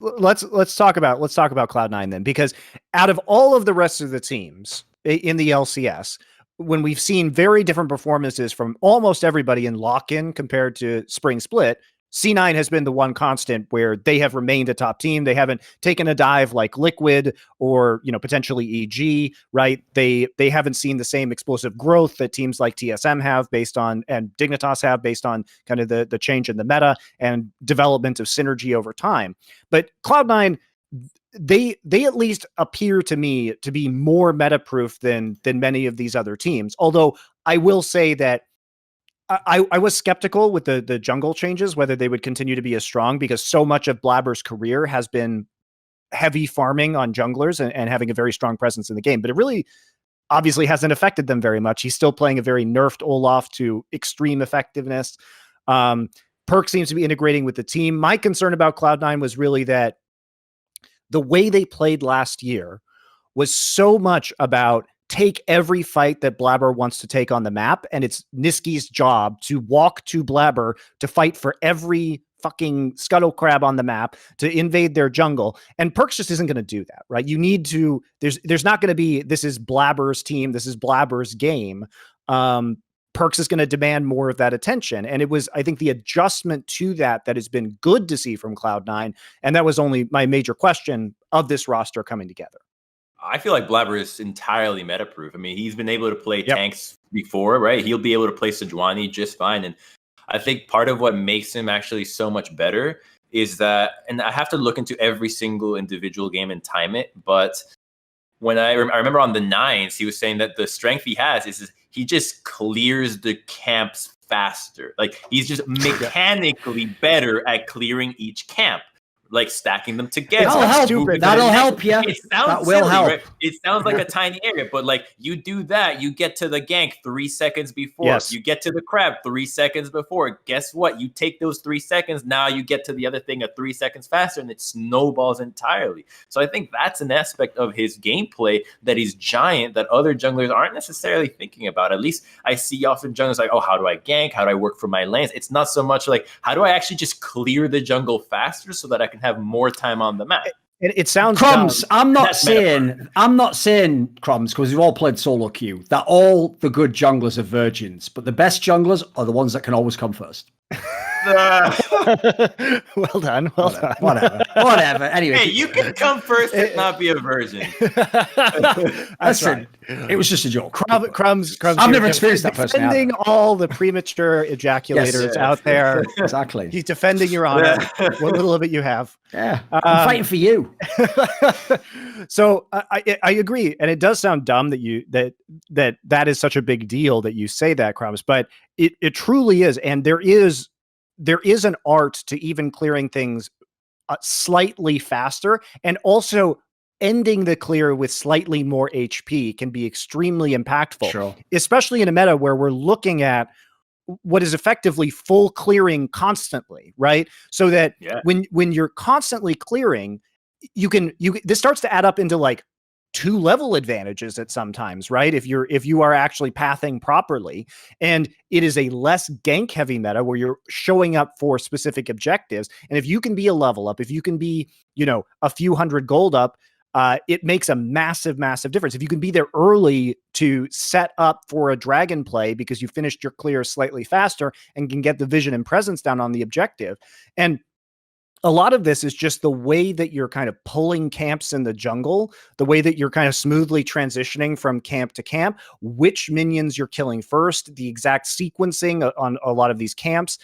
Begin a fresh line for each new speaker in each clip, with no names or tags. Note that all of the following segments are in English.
let's talk about Cloud9 then, because out of all of the rest of the teams in the LCS, when we've seen very different performances from almost everybody in lock-in compared to spring split, C9 has been the one constant where they have remained a top team. They haven't taken a dive like Liquid or, potentially EG, right? They haven't seen the same explosive growth that teams like TSM have and Dignitas have based on kind of the change in the meta and development of synergy over time. But Cloud9, they at least appear to me to be more meta-proof than many of these other teams. Although I will say that I was skeptical with the jungle changes, whether they would continue to be as strong, because so much of Blaber's career has been heavy farming on junglers and having a very strong presence in the game. But it really obviously hasn't affected them very much. He's still playing a very nerfed Olaf to extreme effectiveness. Perk seems to be integrating with the team. My concern about Cloud9 was really that the way they played last year was so much about take every fight that Blaber wants to take on the map, and it's Niski's job to walk to Blaber to fight for every fucking scuttle crab on the map to invade their jungle. And Perks just isn't going to do that, right? You need to, there's not going to be, this is Blaber's team, this is Blaber's game. Perks is going to demand more of that attention. And it was, I think, the adjustment to that has been good to see from Cloud9. And that was only my major question of this roster coming together.
I feel like Blaber is entirely meta-proof. I mean, he's been able to play tanks before, right? He'll be able to play Sejuani just fine. And I think part of what makes him actually so much better is that, and I have to look into every single individual game and time it, but when I remember on the Nines, he was saying that the strength he has is he just clears the camps faster. Like, he's just mechanically better at clearing each camp, like stacking them together.
That'll help you.
It sounds silly, right? It sounds like a tiny area, but like, you do that, you get to the gank 3 seconds before.
Yes.
You get to the crab 3 seconds before. Guess what? You take those 3 seconds, now you get to the other thing at 3 seconds faster, and it snowballs entirely. So I think that's an aspect of his gameplay that is giant that other junglers aren't necessarily thinking about. At least I see often junglers like, oh, how do I gank? How do I work for my lanes? It's not so much like, how do I actually just clear the jungle faster so that I can have more time on the map?
It sounds
Crumbs. I'm not saying Crumbs, because we've all played solo queue, that all the good junglers are virgins, but the best junglers are the ones that can always come first.
Well done.
Whatever. Anyway,
hey, you can come first and not be a virgin.
Listen, it was just a joke.
Crumbs.
I've never experienced that personally.
Defending all the premature ejaculators out there.
Exactly.
He's defending your honor. What little of it you have.
Yeah. I'm fighting for you.
So I agree, and it does sound dumb that that is such a big deal that you say that, Crumbs, but it truly is, and there is an art to even clearing things slightly faster, and also ending the clear with slightly more HP can be extremely impactful.
Sure.
Especially in a meta where we're looking at what is effectively full clearing constantly, right? So that when you're constantly clearing, this starts to add up into like 2-level advantages at sometimes, right? If you are actually pathing properly, and it is a less gank heavy meta where you're showing up for specific objectives. And if you can be a level up, if you can be, a few hundred gold up, it makes a massive difference. If you can be there early to set up for a dragon play because you finished your clear slightly faster and can get the vision and presence down on the objective. And a lot of this is just the way that you're kind of pulling camps in the jungle, the way that you're kind of smoothly transitioning from camp to camp, which minions you're killing first, the exact sequencing on a lot of these camps,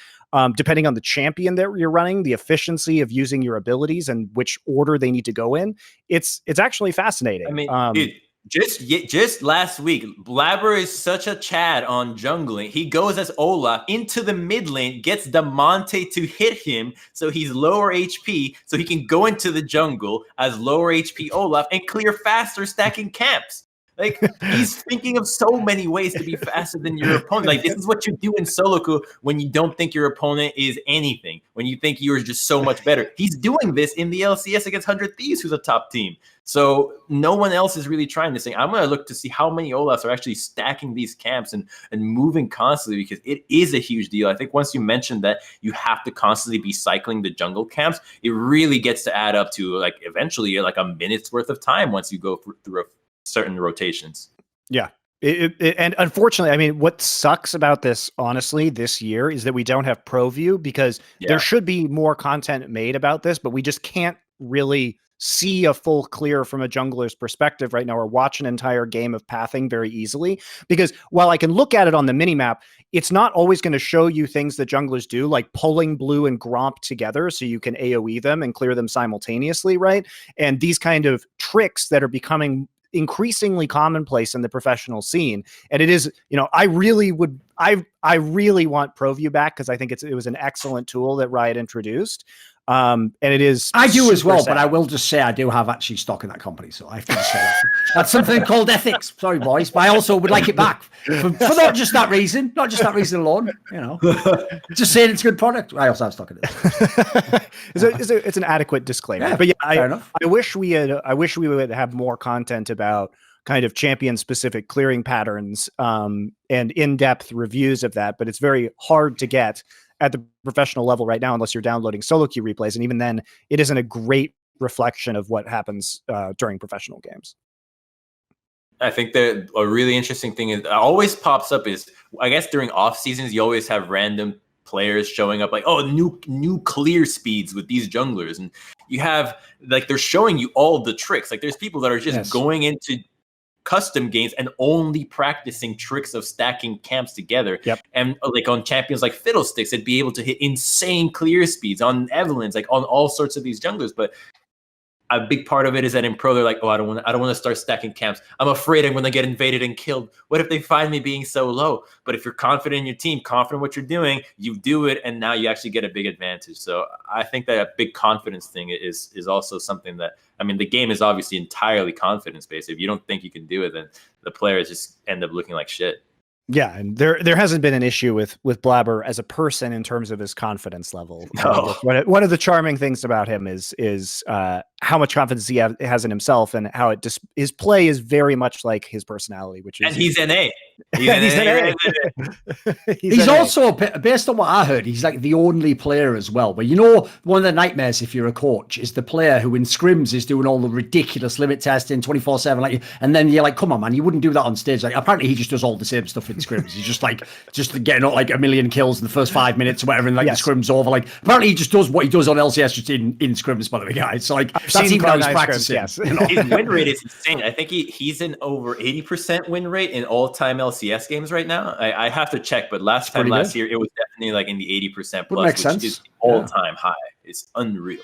depending on the champion that you're running, the efficiency of using your abilities and which order they need to go in. It's actually fascinating.
I mean, dude, just last week, Blaber is such a Chad on jungling. He goes as Olaf into the mid lane, gets Damonte to hit him, so he's lower HP, so he can go into the jungle as lower HP Olaf and clear faster stacking camps. Like, he's thinking of so many ways to be faster than your opponent. Like, this is what you do in solo queue when you don't think your opponent is anything, when you think you're just so much better. He's doing this in the LCS against 100 Thieves, who's a top team. So no one else is really trying this thing. I'm going to look to see how many Olafs are actually stacking these camps and moving constantly, because it is a huge deal. I think once you mentioned that you have to constantly be cycling the jungle camps, it really gets to add up to like eventually like a minute's worth of time once you go through certain rotations.
Yeah. And unfortunately, I mean, what sucks about this, honestly, this year is that we don't have Pro View, because there should be more content made about this, but we just can't really see a full clear from a jungler's perspective right now, or watch an entire game of pathing very easily. Because while I can look at it on the minimap, it's not always going to show you things that junglers do, like pulling blue and Gromp together so you can AoE them and clear them simultaneously, right? And these kind of tricks that are becoming increasingly commonplace in the professional scene. And it is, you know, I really want ProView back, because I think it was an excellent tool that Riot introduced. And it is,
I do as well,
sad.
but I will just say I do have actually stock in that company, so I have to say that. That's something called ethics. Sorry, boys, but I also would like it back for not just that reason alone. You know, just saying it's a good product. I also have stock in it.
It's an adequate disclaimer.
Yeah,
but yeah,
I
wish we would have more content about kind of champion specific clearing patterns and in-depth reviews of that. But it's very hard to get at the professional level right now, unless you're downloading solo queue replays. And even then, it isn't a great reflection of what happens during professional games.
I think that a really interesting thing is always pops up is, I guess during off seasons, you always have random players showing up like, oh, new clear speeds with these junglers. And you have like, they're showing you all the tricks. Like there's people that are just going into custom games and only practicing tricks of stacking camps together. And like on champions like Fiddlesticks, it'd be able to hit insane clear speeds. On Evelyn's, like on all sorts of these junglers. But a big part of it is that in pro, they're like, oh, I don't want to start stacking camps. I'm afraid I'm going to get invaded and killed. What if they find me being so low? But if you're confident in your team, confident in what you're doing, you do it, and now you actually get a big advantage. So I think that a big confidence thing is also something that, I mean, the game is obviously entirely confidence-based. If you don't think you can do it, then the players just end up looking like shit.
Yeah, and there hasn't been an issue with Blaber as a person in terms of his confidence level.
No.
One of the charming things about him is how much confidence he has in himself, and how his play is very much like his personality, which is,
and he's NA. He's NA.
He's also, based on what I heard, he's like the only player as well. But you know, one of the nightmares if you're a coach is the player who in scrims is doing all the ridiculous limit testing 24/7, like, and then you're like, come on, man, you wouldn't do that on stage. Like, apparently he just does all the same stuff in scrims. He's just getting like a million kills in the first 5 minutes or whatever, and like the scrims over. Like, apparently he just does what he does on LCS just in scrims, by the way, guys. So like, that's even how he's practicing.
Scrims,
you know?
His win rate is insane. I think he's in over 80% win rate in all-time LCS games right now. I have to check, but last year it was definitely like in the 80% plus, which is all-time high. It's unreal.